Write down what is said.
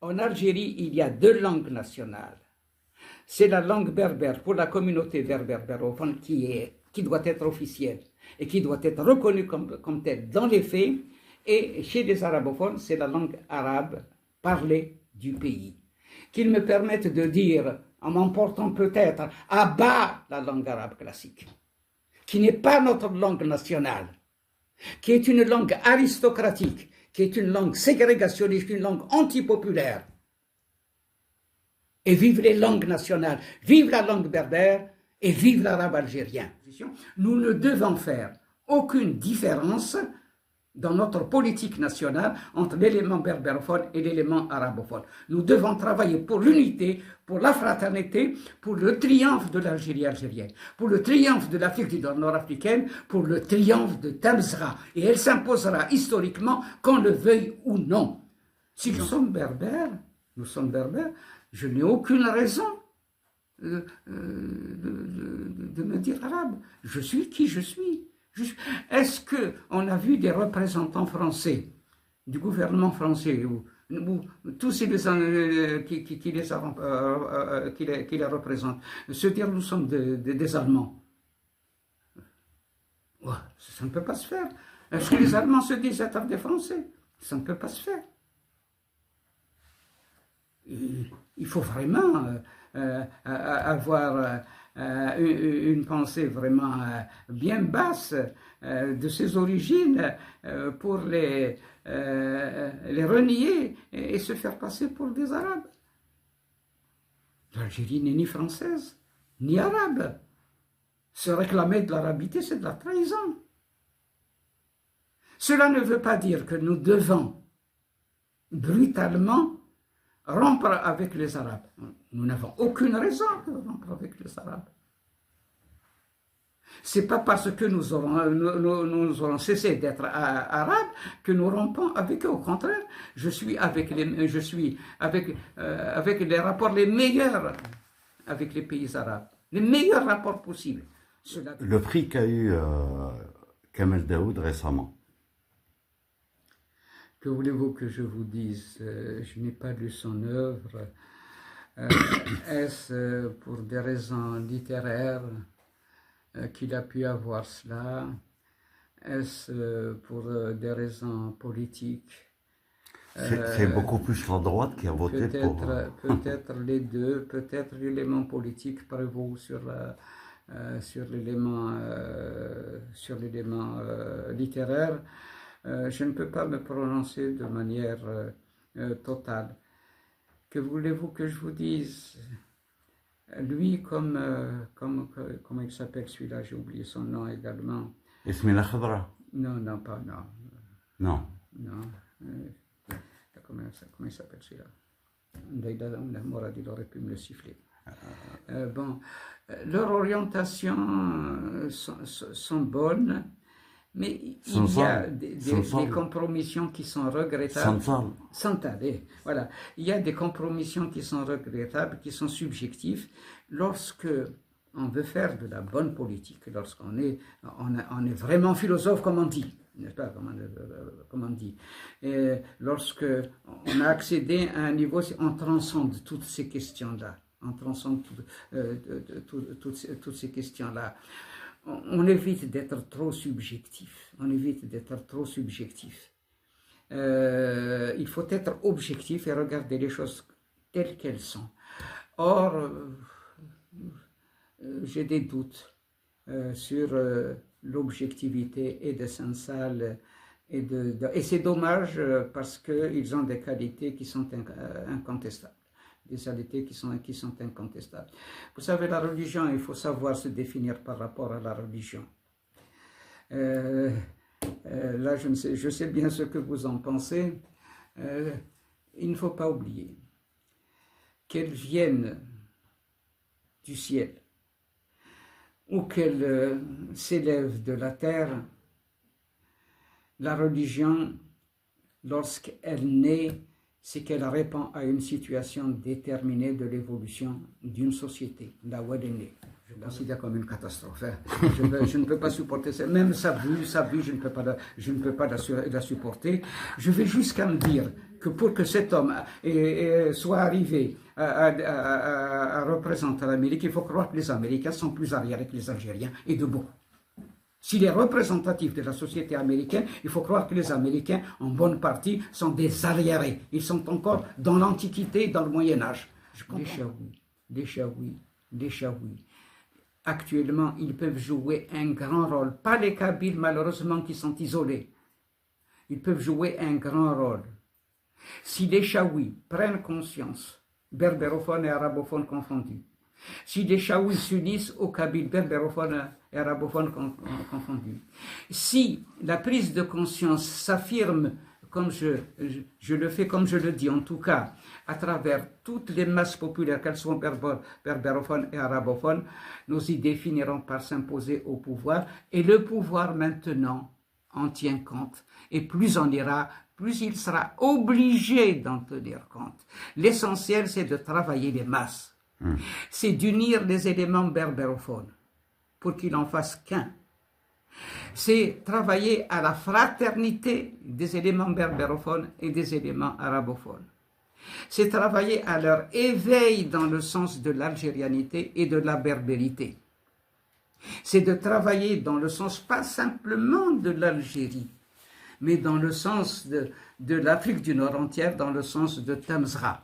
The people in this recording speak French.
En Algérie, il y a deux langues nationales. C'est la langue berbère pour la communauté berbère-bérophone qui doit être officielle et qui doit être reconnue comme telle dans les faits. Et chez les arabophones, c'est la langue arabe parlée du pays. Qu'ils me permettent de dire, en m'emportant peut-être à bas la langue arabe classique, qui n'est pas notre langue nationale, qui est une langue aristocratique, qui est une langue ségrégationniste, une langue antipopulaire. Et vive les langues nationales, vive la langue berbère et vive l'arabe algérien. Nous ne devons faire aucune différence dans notre politique nationale entre l'élément berbérophone et l'élément arabophone. Nous devons travailler pour l'unité, pour la fraternité, pour le triomphe de l'Algérie algérienne, pour le triomphe de l'Afrique du nord-africaine, pour le triomphe de Tamsra. Et elle s'imposera historiquement, qu'on le veuille ou non. Si nous sommes berbères, je n'ai aucune raison de me dire arabe. Je suis qui je suis. Est-ce qu'on a vu des représentants français, du gouvernement français, ou tous ces qui les représentent, se dire nous sommes des Allemands? Ouais, ça ne peut pas se faire. Est-ce que les Allemands se disent être des Français? Ça ne peut pas se faire. Il faut vraiment avoir une pensée vraiment bien basse de ses origines pour les renier et se faire passer pour des Arabes. L'Algérie n'est ni française, ni arabe. Se réclamer de l'arabité, c'est de la trahison. Cela ne veut pas dire que nous devons brutalement rompre avec les Arabes. Nous n'avons aucune raison de rompre avec les Arabes. Ce n'est pas parce que nous aurons cessé d'être arabes que nous rompons avec eux. Au contraire, je suis avec les rapports les meilleurs avec les pays arabes. Les meilleurs rapports possibles. Le prix qu'a eu Kamel Daoud récemment. Que voulez-vous que je vous dise? Je n'ai pas lu son œuvre. Est-ce pour des raisons littéraires qu'il a pu avoir cela? Est-ce pour des raisons politiques? C'est beaucoup plus la droite qui a voté pour... Peut-être les deux, peut-être l'élément politique prévaut sur l'élément littéraire. Je ne peux pas me prononcer de manière totale. Que voulez-vous que je vous dise? Lui, comment il s'appelle celui-là? J'ai oublié son nom également. Ismail Khadra? Non, pas non. Non. Non. Comment il s'appelle celui-là? Morad, il aurait pu me le siffler. Bon, leurs orientations sont bonnes. Mais il y a des compromissions qui sont regrettables. Voilà. Il y a des compromissions qui sont regrettables, qui sont subjectifs. Lorsque on veut faire de la bonne politique, lorsqu'on est vraiment philosophe, comme on dit, n'est-ce pas, comme on dit. Et lorsque on a accédé à un niveau, on transcende toutes ces questions-là. On transcende toutes ces questions-là. On évite d'être trop subjectif. Il faut être objectif et regarder les choses telles qu'elles sont. Or, j'ai des doutes sur l'objectivité et de Saint-Salle. Et c'est dommage parce qu'ils ont des qualités qui sont incontestables. Des qualités qui sont incontestables. Vous savez, la religion, il faut savoir se définir par rapport à la religion. Là, je sais bien ce que vous en pensez. Il ne faut pas oublier qu'elle vienne du ciel ou qu'elle s'élève de la terre. La religion, lorsqu'elle naît, c'est qu'elle répond à une situation déterminée de l'évolution d'une société, là où elle est née. Je le considère comme une catastrophe. Hein. Je ne peux pas supporter ça. Même sa vue, je ne peux pas la supporter. Je vais jusqu'à me dire que pour que cet homme soit arrivé à représenter l'Amérique, il faut croire que les Américains sont plus arriérés que les Algériens, et de beaucoup. S'il est représentatif de la société américaine, il faut croire que les Américains, en bonne partie, sont des arriérés. Ils sont encore dans l'Antiquité, dans le Moyen-Âge. Les Chaouis. Actuellement, ils peuvent jouer un grand rôle. Pas les Kabyles, malheureusement, qui sont isolés. Ils peuvent jouer un grand rôle. Si les Chaouis prennent conscience, berbérophones et arabophones confondus, si les Chaouis s'unissent aux Kabyles, berbérophones et arabophones confondus, si la prise de conscience s'affirme, comme je le fais, comme je le dis en tout cas, à travers toutes les masses populaires, qu'elles soient berbérophones et arabophones, nos idées finiront par s'imposer au pouvoir, et le pouvoir maintenant en tient compte, et plus on ira, plus il sera obligé d'en tenir compte. L'essentiel, c'est de travailler les masses. C'est d'unir les éléments berbérophones pour qu'ils n'en fassent qu'un. C'est travailler à la fraternité des éléments berbérophones et des éléments arabophones. C'est travailler à leur éveil dans le sens de l'algérianité et de la berbérité. C'est de travailler dans le sens pas simplement de l'Algérie, mais dans le sens de l'Afrique du Nord entière, dans le sens de Tamsra.